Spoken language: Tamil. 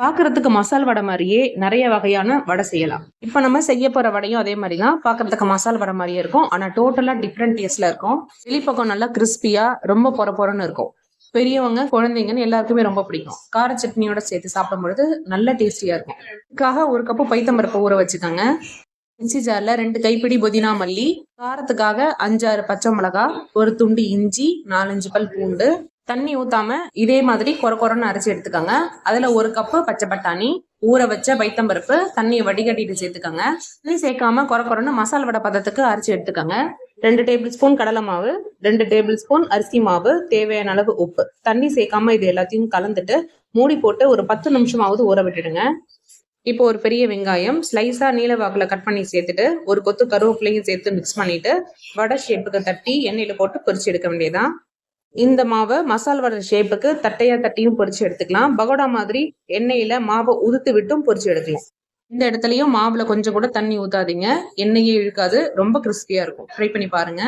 பாக்குறதுக்கு மசால் வடை மாதிரியே நிறைய வகையான வடை செய்யலாம். இப்ப நம்ம செய்ய போற வடையும் அதே மாதிரிதான். பாக்குறதுக்கு மசால் வடை மாதிரியே இருக்கும். ஆனா டோட்டலா டிஃப்ரெண்ட் டேஸ்ட்ல இருக்கும். வெளிப்பக்கம் நல்லா கிறிஸ்பியா ரொம்ப பொறன்னு இருக்கும். பெரியவங்க குழந்தைங்கன்னு எல்லாருக்குமே ரொம்ப பிடிக்கும். கார சட்னியோட சேர்த்து சாப்பிடும் பொழுது நல்ல டேஸ்டியா இருக்கும். இதுக்காக ஒரு கப்பு பைத்தம்பருப்பு ஊற வச்சுக்கோங்க. மிக்சி ஜார்ல 2 கைப்பிடி புதினா மல்லி, காரத்துக்காக 5-6 பச்சை மிளகா, ஒரு துண்டு இஞ்சி, 4-5 பல் பூண்டு, தண்ணி ஊத்தாம இதே மாதிரி கொரன்னு அரைச்சி எடுத்துக்கோங்க. அதுல ஒரு கப்பு பச்சை பட்டாணி, ஊற வச்ச பைத்தம்பருப்பு, தண்ணியை வடிகட்டிட்டு சேர்த்துக்கோங்க. தண்ணி சேர்க்காம கொரன்னு மசால் வடை பதத்துக்கு அரைச்சி எடுத்துக்கோங்க. 2 டேபிள் ஸ்பூன் கடலை மாவு, 2 டேபிள் ஸ்பூன் அரிசி மாவு, தேவையான அளவு உப்பு, தண்ணி சேர்க்காம இது எல்லாத்தையும் கலந்துட்டு மூடி போட்டு ஒரு 10 நிமிஷமாவது ஊற விட்டுடுங்க. இப்போ ஒரு பெரிய வெங்காயம் ஸ்லைஸா நீல வாக்குல கட் பண்ணி சேர்த்துட்டு ஒரு கொத்து கருவேப்பிலையும் சேர்த்து மிக்ஸ் பண்ணிட்டு வடை ஷேப்புக்கு தட்டி எண்ணெயில போட்டு பொரிச்சு எடுக்க வேண்டியதான். இந்த மாவை மசால் வடை ஷேப்புக்கு தட்டையா தட்டியும் பொரிச்சு எடுத்துக்கலாம். பகோடா மாதிரி எண்ணெயில மாவை உதுத்து விட்டும் பொரிச்சு எடுக்கலாம். இந்த இடத்துலயும் மாவுல கொஞ்சம் கூட தண்ணி ஊத்தாதீங்க, எண்ணெயே இழுக்காது, ரொம்ப கிறிஸ்பியா இருக்கும். ட்ரை பண்ணி பாருங்க.